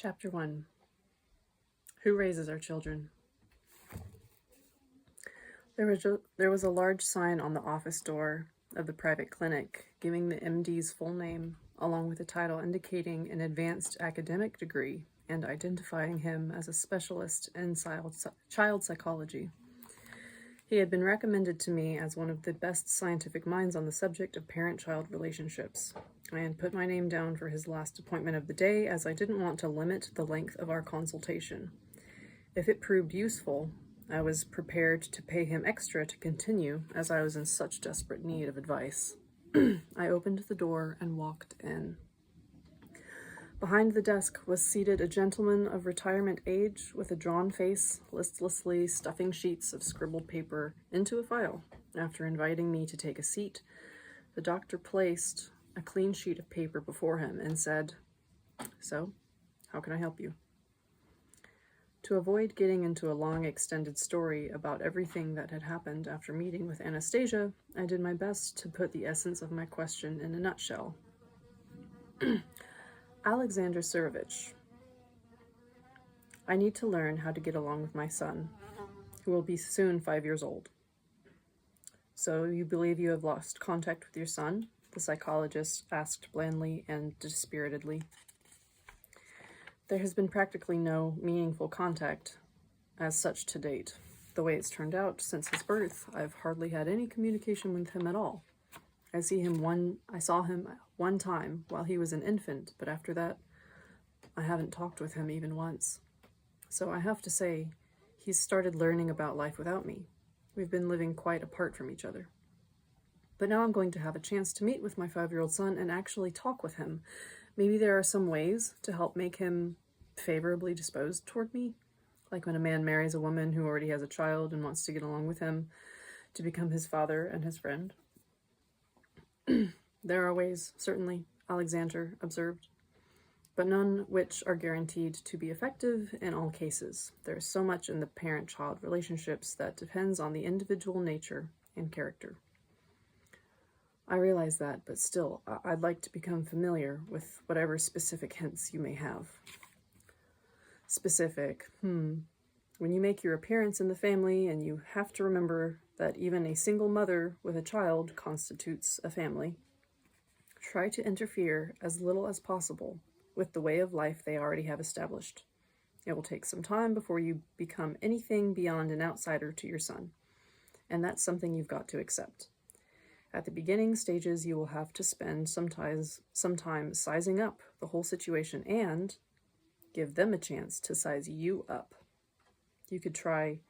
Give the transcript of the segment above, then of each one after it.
Chapter 1. Who raises our children? There was a large sign on the office door of the private clinic giving the MD's full name, along with a title indicating an advanced academic degree and identifying him as a specialist in child psychology. He had been recommended to me as one of the best scientific minds on the subject of parent-child relationships. I had put my name down for his last appointment of the day, as I didn't want to limit the length of our consultation. If it proved useful, I was prepared to pay him extra to continue, as I was in such desperate need of advice. I opened the door and walked in. Behind the desk was seated a gentleman of retirement age with a drawn face, listlessly stuffing sheets of scribbled paper into a file. After inviting me to take a seat, the doctor placed a clean sheet of paper before him and said, "So, how can I help you?" To avoid getting into a long extended story about everything that had happened after meeting with Anastasia, I did my best to put the essence of my question in a nutshell. Alexander Surovich, I need to learn how to get along with my son, who will be soon 5 years old. So you believe you have lost contact with your son? The psychologist asked blandly and dispiritedly. There has been practically no meaningful contact as such to date. The way it's turned out, since his birth, I've hardly had any communication with him at all. I saw him one time while he was an infant, but after that, I haven't talked with him even once. So I have to say, he's started learning about life without me. We've been living quite apart from each other. But now I'm going to have a chance to meet with my 5-year-old son and actually talk with him. Maybe there are some ways to help make him favorably disposed toward me, like when a man marries a woman who already has a child and wants to get along with him to become his father and his friend. There are ways, certainly, Alexander observed, but none which are guaranteed to be effective in all cases. There is so much in the parent-child relationships that depends on the individual nature and character. I realize that, but still, I'd like to become familiar with whatever specific hints you may have. Specific, When you make your appearance in the family, and you have to remember that even a single mother with a child constitutes a family, try to interfere as little as possible with the way of life they already have established. It will take some time before you become anything beyond an outsider to your son, and that's something you've got to accept. At the beginning stages, you will have to spend some time sizing up the whole situation and give them a chance to size you up. You could try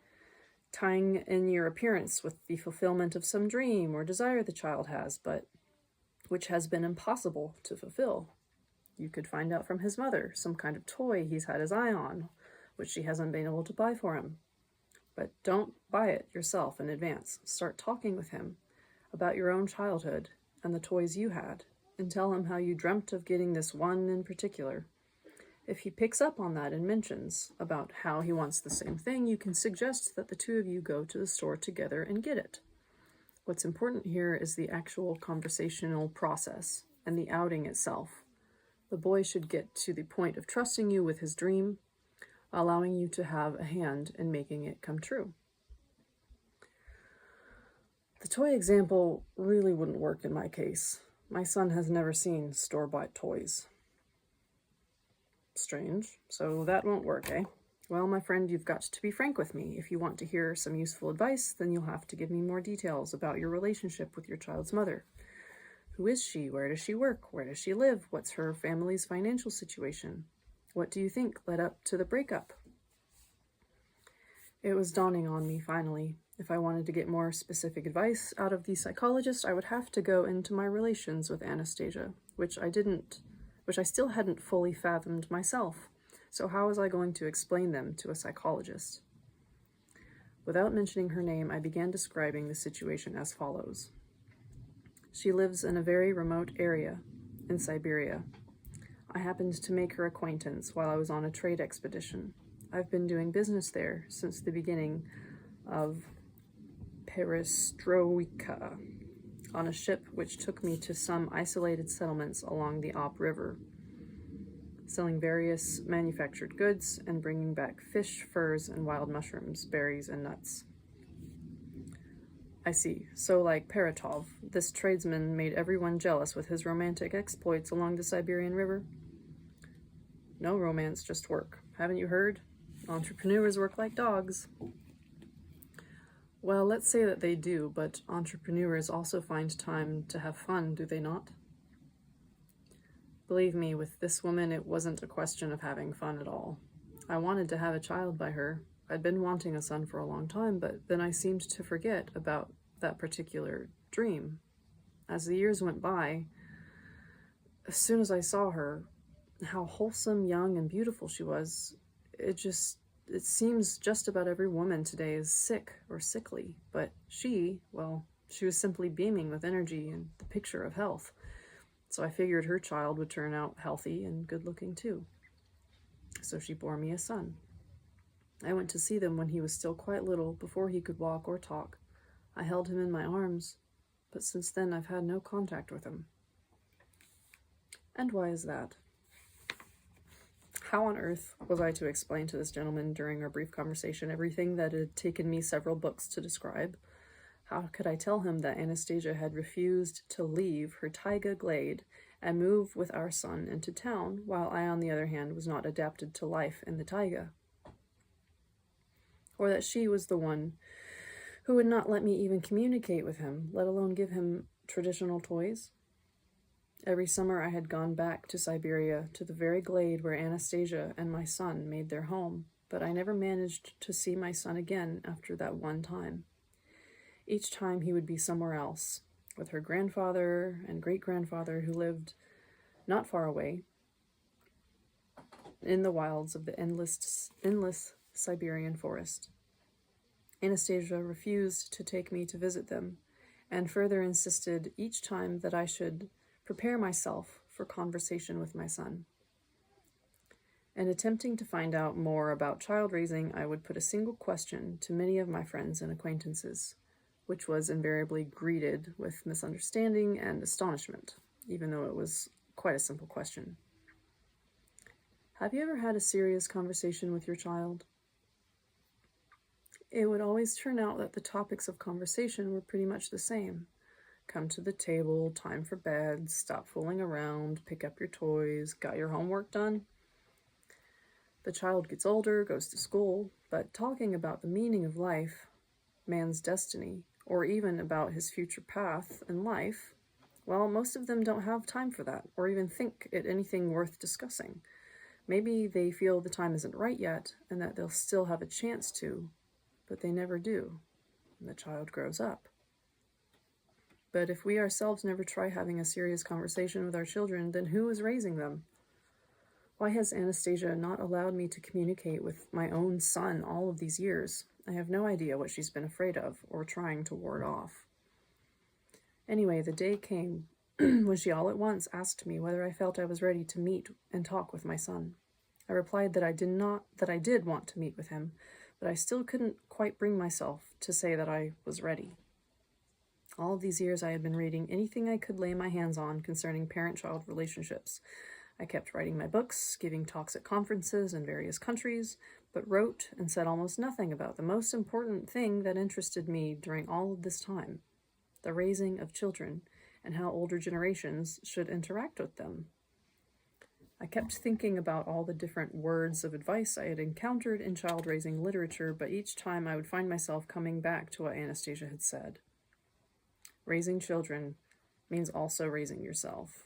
tying in your appearance with the fulfillment of some dream or desire the child has, but which has been impossible to fulfill. You could find out from his mother some kind of toy he's had his eye on, which she hasn't been able to buy for him. But don't buy it yourself in advance. Start talking with him about your own childhood and the toys you had, and tell him how you dreamt of getting this one in particular. If he picks up on that and mentions about how he wants the same thing, you can suggest that the two of you go to the store together and get it. What's important here is the actual conversational process and the outing itself. The boy should get to the point of trusting you with his dream, allowing you to have a hand in making it come true. The toy example really wouldn't work in my case. My son has never seen store-bought toys. Strange. So that won't work, eh? Well, my friend, you've got to be frank with me. If you want to hear some useful advice, then you'll have to give me more details about your relationship with your child's mother. Who is she? Where does she work? Where does she live? What's her family's financial situation? What do you think led up to the breakup? It was dawning on me, finally. If I wanted to get more specific advice out of the psychologist, I would have to go into my relations with Anastasia, which I still hadn't fully fathomed myself. So how was I going to explain them to a psychologist? Without mentioning her name, I began describing the situation as follows. She lives in a very remote area in Siberia. I happened to make her acquaintance while I was on a trade expedition. I've been doing business there since the beginning of Perestroika, on a ship which took me to some isolated settlements along the Ob River. selling various manufactured goods and bringing back fish, furs, and wild mushrooms, berries, and nuts. I see. So like Paratov, this tradesman made everyone jealous with his romantic exploits along the Siberian River? No romance, just work. Haven't you heard? Entrepreneurs work like dogs. Well, let's say that they do, but entrepreneurs also find time to have fun, do they not? Believe me, with this woman, it wasn't a question of having fun at all. I wanted to have a child by her. I'd been wanting a son for a long time, but then I seemed to forget about that particular dream. As the years went by, as soon as I saw her, how wholesome, young, and beautiful she was, it seems just about every woman today is sick or sickly, but she was simply beaming with energy and the picture of health. So I figured her child would turn out healthy and good-looking too. So she bore me a son. I went to see them when he was still quite little, before he could walk or talk. I held him in my arms, but since then I've had no contact with him. And why is that? How on earth was I to explain to this gentleman during our brief conversation everything that had taken me several books to describe? How could I tell him that Anastasia had refused to leave her taiga glade and move with our son into town, while I, on the other hand, was not adapted to life in the taiga? Or that she was the one who would not let me even communicate with him, let alone give him traditional toys? Every summer I had gone back to Siberia, to the very glade where Anastasia and my son made their home, but I never managed to see my son again after that one time. Each time he would be somewhere else, with her grandfather and great-grandfather who lived not far away, in the wilds of the endless Siberian forest. Anastasia refused to take me to visit them, and further insisted each time that I should prepare myself for conversation with my son. In attempting to find out more about child raising, I would put a single question to many of my friends and acquaintances, which was invariably greeted with misunderstanding and astonishment, even though it was quite a simple question. Have you ever had a serious conversation with your child? It would always turn out that the topics of conversation were pretty much the same. Come to the table, time for bed, stop fooling around, pick up your toys, got your homework done? The child gets older, goes to school, but talking about the meaning of life, man's destiny, or even about his future path in life, well, most of them don't have time for that, or even think it anything worth discussing. Maybe they feel the time isn't right yet, and that they'll still have a chance to, but they never do, and the child grows up. But if we ourselves never try having a serious conversation with our children, then who is raising them? Why has Anastasia not allowed me to communicate with my own son all of these years? I have no idea what she's been afraid of or trying to ward off. Anyway, the day came when she all at once asked me whether I felt I was ready to meet and talk with my son. I replied that I did want to meet with him, but I still couldn't quite bring myself to say that I was ready. All of these years I had been reading anything I could lay my hands on concerning parent-child relationships. I kept writing my books, giving talks at conferences in various countries, but wrote and said almost nothing about the most important thing that interested me during all of this time, the raising of children and how older generations should interact with them. I kept thinking about all the different words of advice I had encountered in child-raising literature, but each time I would find myself coming back to what Anastasia had said. Raising children means also raising yourself.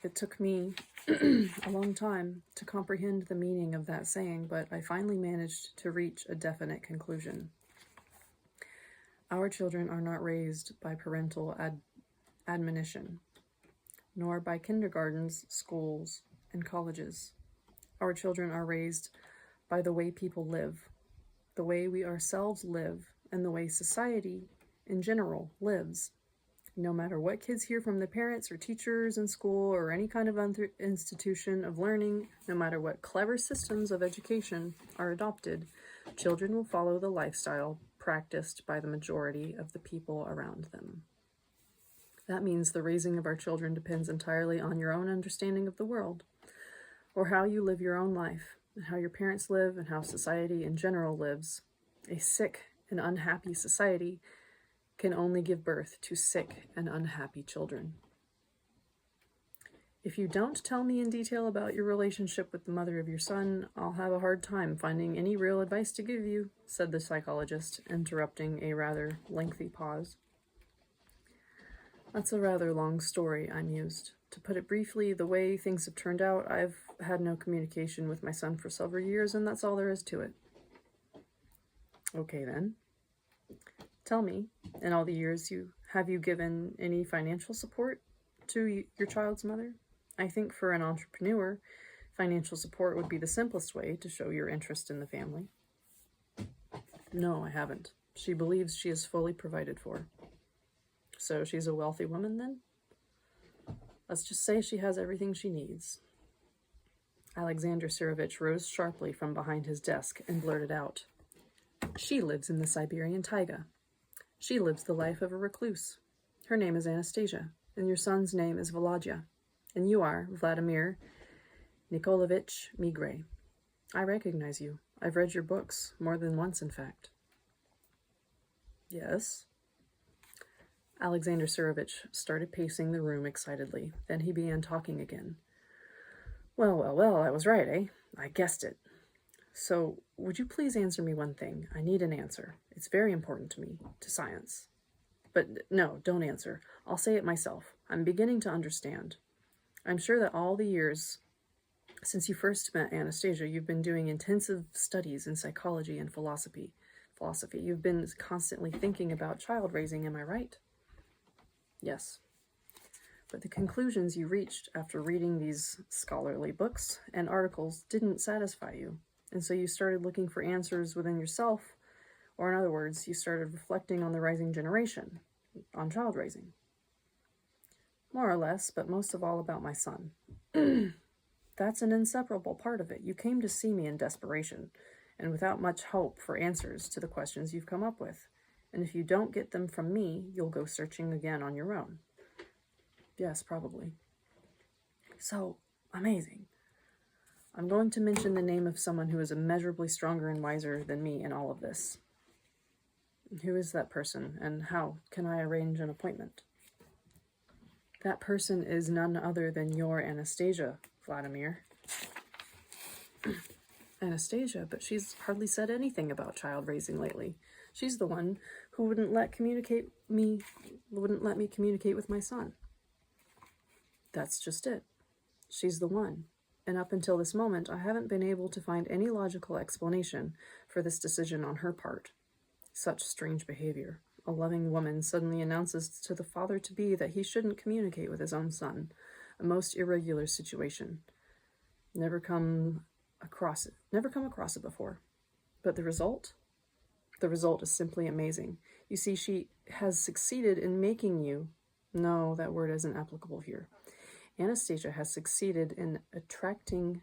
It took me a long time to comprehend the meaning of that saying, but I finally managed to reach a definite conclusion. Our children are not raised by parental admonition, nor by kindergartens, schools, and colleges. Our children are raised by the way people live, the way we ourselves live, and the way society in general lives. No matter what kids hear from their parents or teachers in school or any kind of institution of learning, no matter what clever systems of education are adopted, children will follow the lifestyle practiced by the majority of the people around them. That means the raising of our children depends entirely on your own understanding of the world, or how you live your own life, and how your parents live, and how society in general lives. A sick and unhappy society can only give birth to sick and unhappy children. If you don't tell me in detail about your relationship with the mother of your son, I'll have a hard time finding any real advice to give you, said the psychologist, interrupting a rather lengthy pause. That's a rather long story, I mused. To put it briefly, the way things have turned out, I've had no communication with my son for several years, and that's all there is to it. Okay then. Tell me, in all the years have you given any financial support to your child's mother? I think for an entrepreneur, financial support would be the simplest way to show your interest in the family. No, I haven't. She believes she is fully provided for. So she's a wealthy woman then? Let's just say she has everything she needs. Alexander Surovich rose sharply from behind his desk and blurted out, She lives in the Siberian taiga. She lives the life of a recluse. Her name is Anastasia, and your son's name is Volodya. And you are Vladimir Nikolaevich Megre. I recognize you. I've read your books, more than once, in fact. Yes? Alexander Surovich started pacing the room excitedly. Then he began talking again. Well, I was right, eh? I guessed it. So, would you please answer me one thing? I need an answer. It's very important to me, to science. But no, don't answer. I'll say it myself. I'm beginning to understand. I'm sure that all the years since you first met Anastasia, you've been doing intensive studies in psychology and philosophy. You've been constantly thinking about child raising, am I right? Yes. But the conclusions you reached after reading these scholarly books and articles didn't satisfy you. And so you started looking for answers within yourself, or in other words, you started reflecting on the rising generation, on child raising. More or less, but most of all about my son. That's an inseparable part of it. You came to see me in desperation, and without much hope for answers to the questions you've come up with. And if you don't get them from me, you'll go searching again on your own. Yes, probably. So, amazing. I'm going to mention the name of someone who is immeasurably stronger and wiser than me in all of this. Who is that person, and how can I arrange an appointment? That person is none other than your Anastasia, Vladimir. Anastasia, but she's hardly said anything about child raising lately. She's the one who wouldn't let me communicate with my son. That's just it. She's the one. And up until this moment, I haven't been able to find any logical explanation for this decision on her part. Such strange behavior. A loving woman suddenly announces to the father-to-be that he shouldn't communicate with his own son. A most irregular situation. Never come across it before. But the result? The result is simply amazing. You see, she has succeeded in making you... No, that word isn't applicable here. Anastasia has succeeded in attracting...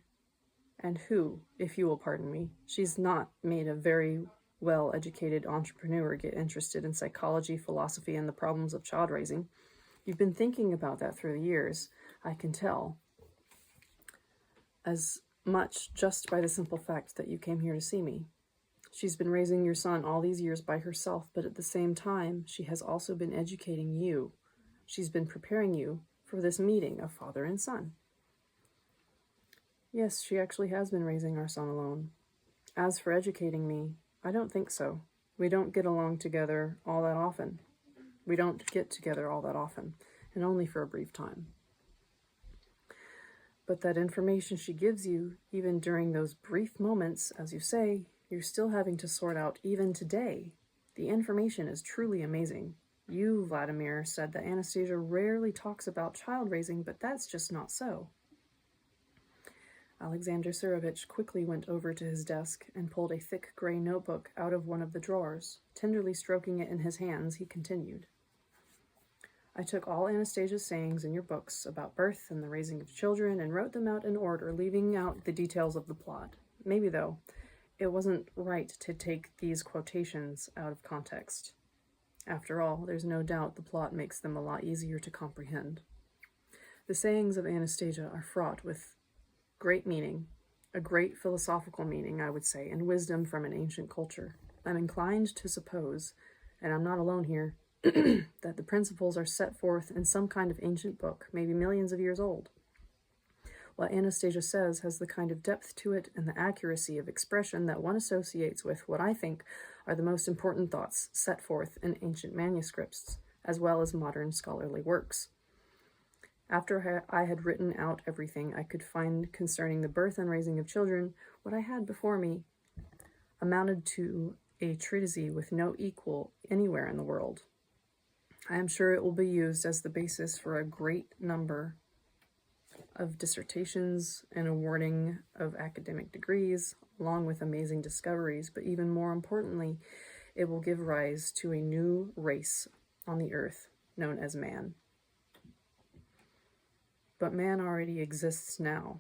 And who, if you will pardon me, she's not made a very well-educated entrepreneur get interested in psychology, philosophy, and the problems of child raising. You've been thinking about that through the years, I can tell. As much just by the simple fact that you came here to see me. She's been raising your son all these years by herself, but at the same time, she has also been educating you. She's been preparing you for this meeting of father and son. Yes, she actually has been raising our son alone. As for educating me, I don't think so. We don't get along together all that often. We don't get together all that often, and only for a brief time. But that information she gives you, even during those brief moments, as you say, you're still having to sort out even today. The information is truly amazing. You, Vladimir, said that Anastasia rarely talks about child raising, but that's just not so. Alexander Surovich quickly went over to his desk and pulled a thick gray notebook out of one of the drawers. Tenderly stroking it in his hands, he continued. I took all Anastasia's sayings in your books about birth and the raising of children and wrote them out in order, leaving out the details of the plot. Maybe, though, it wasn't right to take these quotations out of context. After all, there's no doubt the plot makes them a lot easier to comprehend. The sayings of Anastasia are fraught with great meaning, a great philosophical meaning, I would say, and wisdom from an ancient culture. I'm inclined to suppose, and I'm not alone here, that the principles are set forth in some kind of ancient book, maybe millions of years old. What Anastasia says has the kind of depth to it and the accuracy of expression that one associates with what I think are the most important thoughts set forth in ancient manuscripts, as well as modern scholarly works. After I had written out everything I could find concerning the birth and raising of children, what I had before me amounted to a treatise with no equal anywhere in the world. I am sure it will be used as the basis for a great number of dissertations and awarding of academic degrees, along with amazing discoveries, but even more importantly, it will give rise to a new race on the earth known as man. But man already exists now.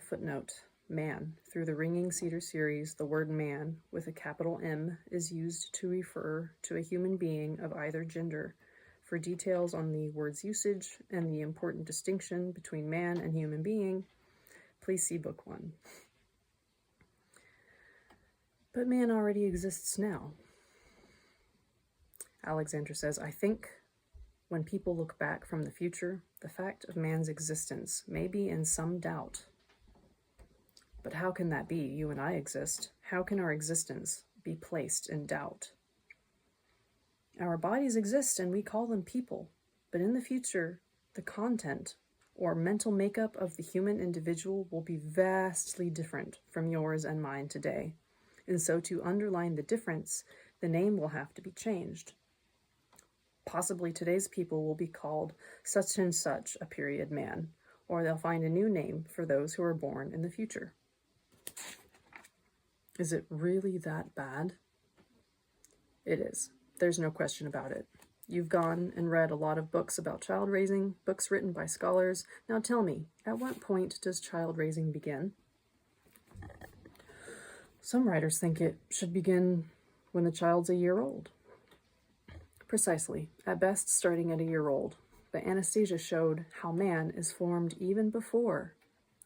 Footnote, man. Through the Ringing Cedars series, the word man, with a capital M, is used to refer to a human being of either gender. For details on the word's usage and the important distinction between man and human being, please see Book 1. But man already exists now. Alexander says, I think when people look back from the future, the fact of man's existence may be in some doubt. But how can that be? You and I exist. How can our existence be placed in doubt? Our bodies exist and we call them people, but in the future, the content or mental makeup of the human individual will be vastly different from yours and mine today. And so to underline the difference, the name will have to be changed. Possibly today's people will be called such and such a period man, or they'll find a new name for those who are born in the future. Is it really that bad? It is. There's no question about it. You've gone and read a lot of books about child raising, books written by scholars. Now tell me, at what point does child raising begin? Some writers think it should begin when the child's a year old. Precisely, at best starting at a year old. But Anastasia showed how man is formed even before.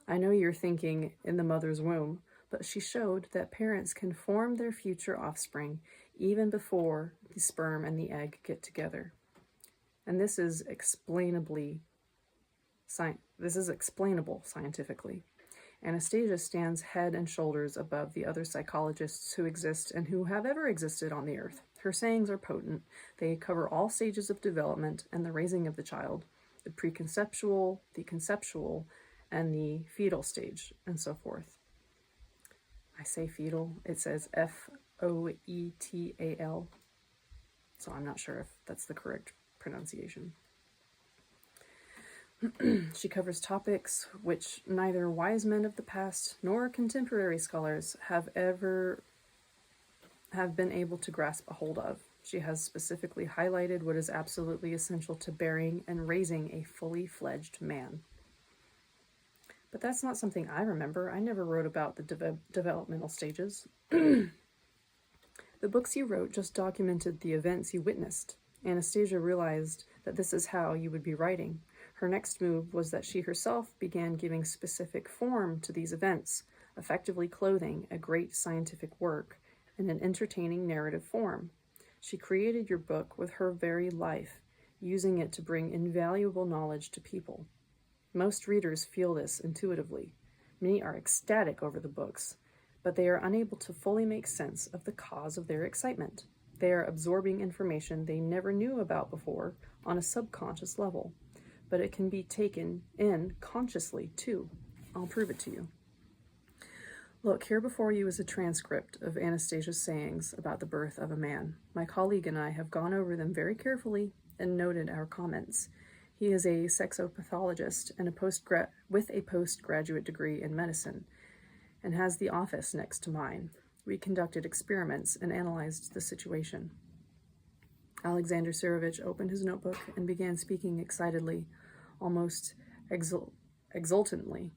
I know you're thinking in the mother's womb, but she showed that parents can form their future offspring even before the sperm and the egg get together. And this is explainable scientifically. Anastasia stands head and shoulders above the other psychologists who exist and who have ever existed on the earth. Her sayings are potent. They cover all stages of development and the raising of the child, the preconceptual, the conceptual, and the fetal stage, and so forth. I say fetal, it says F-O-E-T-A-L, so I'm not sure if that's the correct pronunciation. She covers topics which neither wise men of the past nor contemporary scholars have been able to grasp a hold of. She has specifically highlighted what is absolutely essential to bearing and raising a fully fledged man. But that's not something I remember. I never wrote about the developmental stages. The books you wrote just documented the events you witnessed. Anastasia realized that this is how you would be writing. Her next move was that she herself began giving specific form to these events, effectively clothing a great scientific work in an entertaining narrative form. She created your book with her very life, using it to bring invaluable knowledge to people. Most readers feel this intuitively. Many are ecstatic over the books, but they are unable to fully make sense of the cause of their excitement. They are absorbing information they never knew about before on a subconscious level, but it can be taken in consciously too. I'll prove it to you. Look, here before you is a transcript of Anastasia's sayings about the birth of a man. My colleague and I have gone over them very carefully and noted our comments. He is a sexopathologist and with a postgraduate degree in medicine and has the office next to mine. We conducted experiments and analyzed the situation. Alexander Tsarevich opened his notebook and began speaking excitedly, almost exultantly.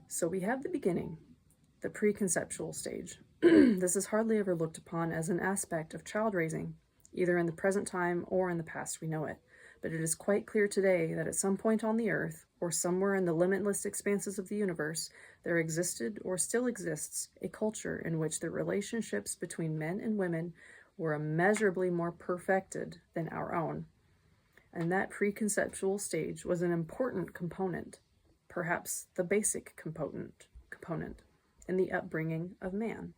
So we have the beginning, the preconceptual stage. This is hardly ever looked upon as an aspect of child raising, either in the present time or in the past we know it. But it is quite clear today that at some point on the earth, or somewhere in the limitless expanses of the universe, there existed or still exists a culture in which the relationships between men and women were immeasurably more perfected than our own. And that preconceptual stage was an important component, perhaps the basic component in the upbringing of man.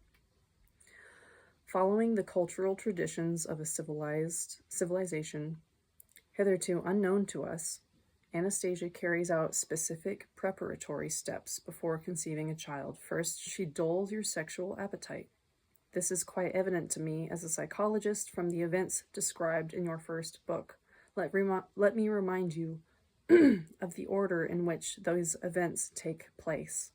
Following the cultural traditions of a civilization hitherto unknown to us, Anastasia carries out specific preparatory steps before conceiving a child. First, she dulls your sexual appetite. This is quite evident to me as a psychologist from the events described in your first book. Let me remind you of the order in which those events take place.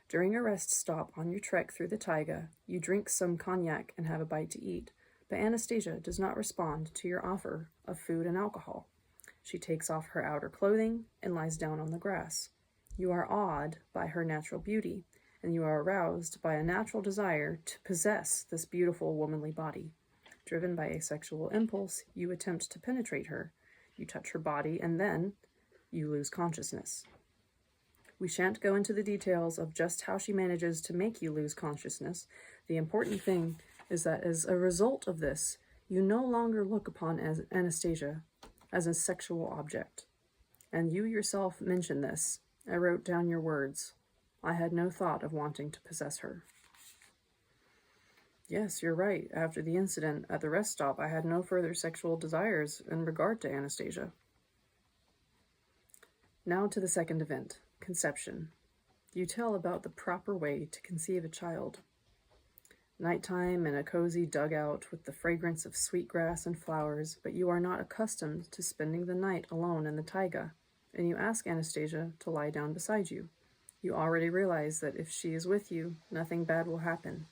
During a rest stop on your trek through the taiga, you drink some cognac and have a bite to eat, but Anastasia does not respond to your offer of food and alcohol. She takes off her outer clothing and lies down on the grass. You are awed by her natural beauty, and you are aroused by a natural desire to possess this beautiful womanly body. Driven by a sexual impulse, you attempt to penetrate her. You touch her body, and then you lose consciousness. We shan't go into the details of just how she manages to make you lose consciousness. The important thing is that as a result of this, you no longer look upon as Anastasia as a sexual object. And you yourself mentioned this. I wrote down your words. I had no thought of wanting to possess her. Yes, you're right. After the incident at the rest stop, I had no further sexual desires in regard to Anastasia. Now to the second event, conception. You tell about the proper way to conceive a child. Nighttime in a cozy dugout with the fragrance of sweetgrass and flowers, but you are not accustomed to spending the night alone in the taiga, and you ask Anastasia to lie down beside you. You already realize that if she is with you, nothing bad will happen.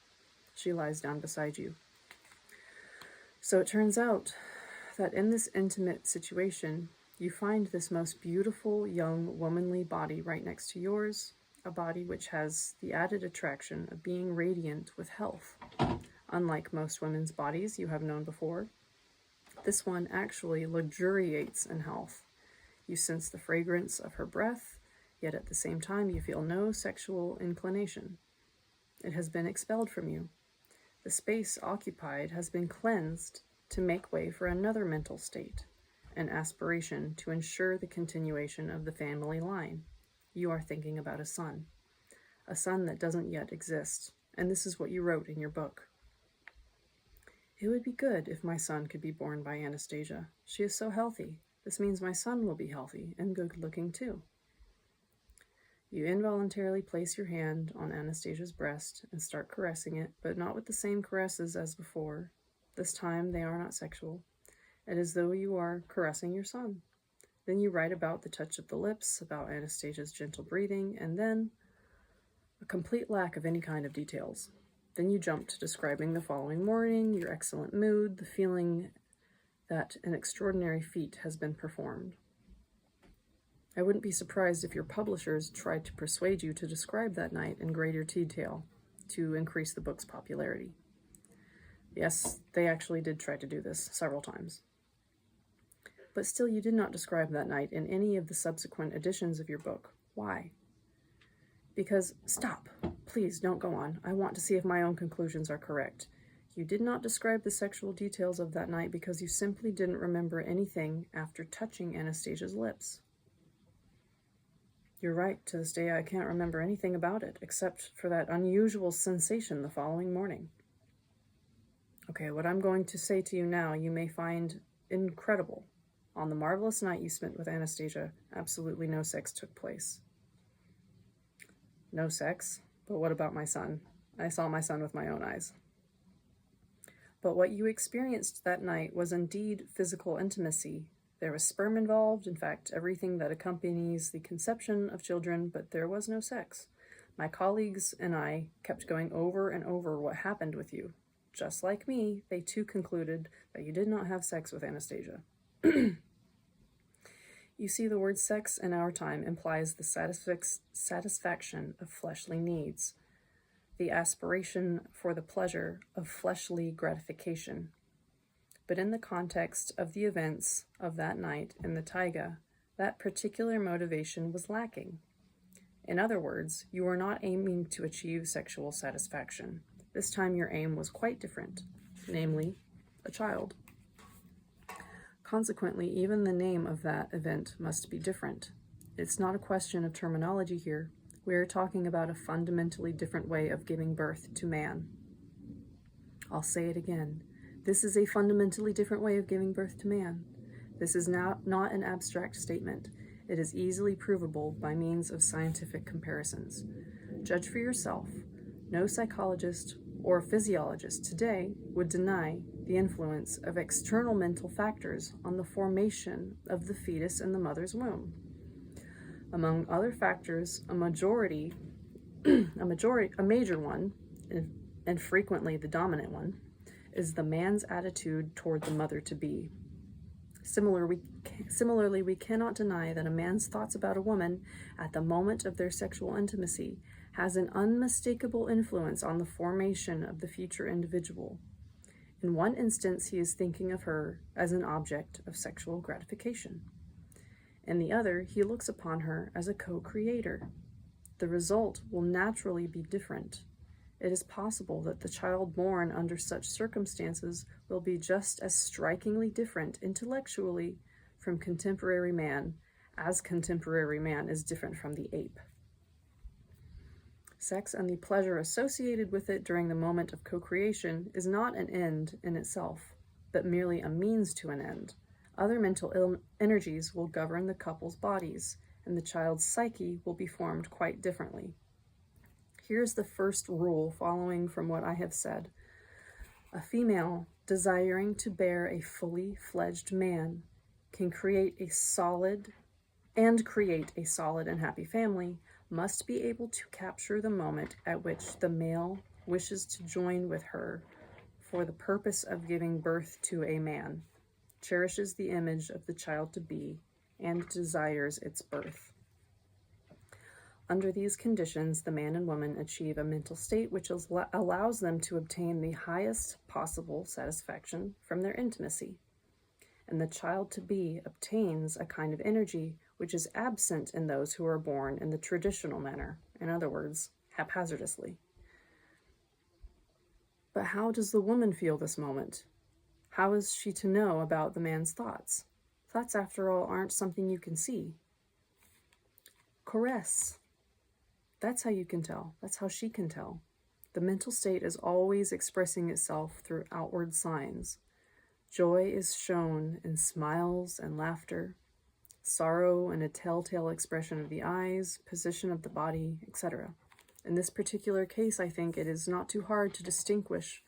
She lies down beside you. So it turns out that in this intimate situation, you find this most beautiful young womanly body right next to yours, a body which has the added attraction of being radiant with health. Unlike most women's bodies you have known before, this one actually luxuriates in health. You sense the fragrance of her breath, yet at the same time you feel no sexual inclination. It has been expelled from you. The space occupied has been cleansed to make way for another mental state, an aspiration to ensure the continuation of the family line. You are thinking about a son that doesn't yet exist, and this is what you wrote in your book. It would be good if my son could be born by Anastasia. She is so healthy. This means my son will be healthy and good-looking too. You involuntarily place your hand on Anastasia's breast and start caressing it, but not with the same caresses as before. This time they are not sexual. It is as though you are caressing your son. Then you write about the touch of the lips, about Anastasia's gentle breathing, and then a complete lack of any kind of details. Then you jump to describing the following morning, your excellent mood, the feeling that an extraordinary feat has been performed. I wouldn't be surprised if your publishers tried to persuade you to describe that night in greater detail to increase the book's popularity. Yes, they actually did try to do this several times. But still, you did not describe that night in any of the subsequent editions of your book. Why? Because, stop, please don't go on. I want to see if my own conclusions are correct. You did not describe the sexual details of that night because you simply didn't remember anything after touching Anastasia's lips. You're right, to this day I can't remember anything about it, except for that unusual sensation the following morning. Okay, what I'm going to say to you now, you may find incredible. On the marvelous night you spent with Anastasia, absolutely no sex took place. No sex? But what about my son? I saw my son with my own eyes. But what you experienced that night was indeed physical intimacy. There was sperm involved, in fact, everything that accompanies the conception of children, but there was no sex. My colleagues and I kept going over and over what happened with you. Just like me, they too concluded that you did not have sex with Anastasia. You see, the word sex in our time implies the satisfaction of fleshly needs. the aspiration for the pleasure of fleshly gratification. But in the context of the events of that night in the taiga, that particular motivation was lacking. In other words, you were not aiming to achieve sexual satisfaction. This time your aim was quite different, namely, a child. Consequently, even the name of that event must be different. It's not a question of terminology here. We are talking about a fundamentally different way of giving birth to man. I'll say it again. This is a fundamentally different way of giving birth to man. This is not an abstract statement. It is easily provable by means of scientific comparisons. Judge for yourself. No psychologist or physiologist today would deny the influence of external mental factors on the formation of the fetus in the mother's womb. Among other factors, a major one, and frequently the dominant one, is the man's attitude toward the mother-to-be. Similarly, we cannot deny that a man's thoughts about a woman at the moment of their sexual intimacy has an unmistakable influence on the formation of the future individual. In one instance, he is thinking of her as an object of sexual gratification. In the other, he looks upon her as a co-creator. The result will naturally be different. It is possible that the child born under such circumstances will be just as strikingly different intellectually from contemporary man as contemporary man is different from the ape. Sex and the pleasure associated with it during the moment of co-creation is not an end in itself, but merely a means to an end. Other mental energies will govern the couple's bodies, and the child's psyche will be formed quite differently. Here's the first rule following from what I have said. A female desiring to bear a fully fledged man can create a solid and happy family must be able to capture the moment at which the male wishes to join with her for the purpose of giving birth to a man, cherishes the image of the child to be, and desires its birth. Under these conditions, the man and woman achieve a mental state which allows them to obtain the highest possible satisfaction from their intimacy. And the child to be obtains a kind of energy which is absent in those who are born in the traditional manner, in other words, haphazardly. But how does the woman feel this moment? How is she to know about the man's thoughts? Thoughts, after all, aren't something you can see. Caress. That's how you can tell. That's how she can tell. The mental state is always expressing itself through outward signs. Joy is shown in smiles and laughter, sorrow in a telltale expression of the eyes, position of the body, etc. In this particular case, I think it is not too hard to distinguish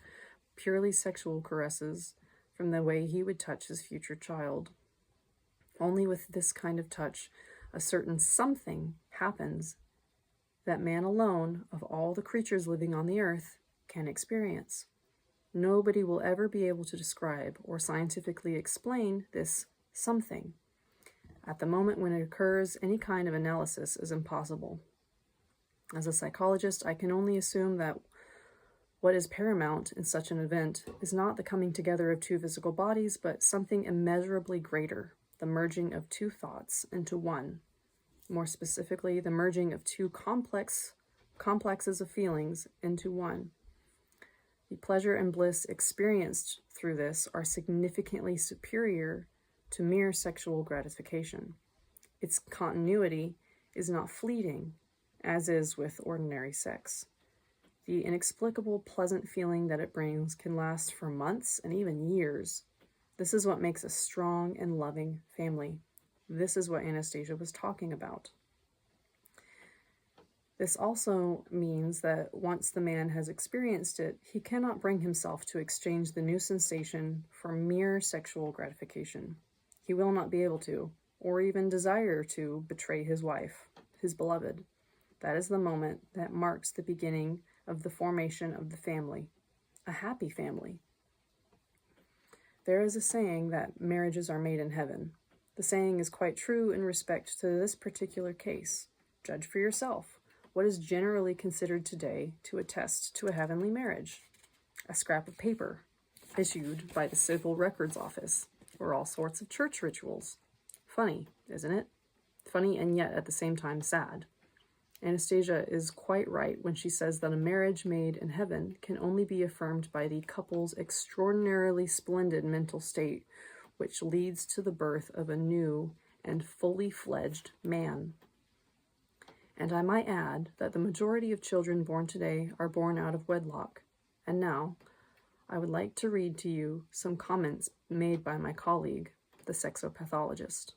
purely sexual caresses from the way he would touch his future child. Only with this kind of touch, a certain something happens that man alone, of all the creatures living on the earth, can experience. Nobody will ever be able to describe or scientifically explain this something. At the moment when it occurs, any kind of analysis is impossible. As a psychologist, I can only assume that what is paramount in such an event is not the coming together of two physical bodies, but something immeasurably greater, the merging of two thoughts into one. More specifically, the merging of two complexes of feelings into one. The pleasure and bliss experienced through this are significantly superior to mere sexual gratification. Its continuity is not fleeting, as is with ordinary sex. The inexplicable pleasant feeling that it brings can last for months and even years. This is what makes a strong and loving family. This is what Anastasia was talking about. This also means that once the man has experienced it, he cannot bring himself to exchange the new sensation for mere sexual gratification. He will not be able to, or even desire to, betray his wife, his beloved. That is the moment that marks the beginning of the formation of the family, a happy family. There is a saying that marriages are made in heaven. The saying is quite true in respect to this particular case. Judge for yourself. What is generally considered today to attest to a heavenly marriage? A scrap of paper issued by the Civil Records Office, or all sorts of church rituals. Funny, isn't it? Funny and yet at the same time sad. Anastasia is quite right when she says that a marriage made in heaven can only be affirmed by the couple's extraordinarily splendid mental state, which leads to the birth of a new and fully fledged man. And I might add that the majority of children born today are born out of wedlock. And now, I would like to read to you some comments made by my colleague, the sexopathologist.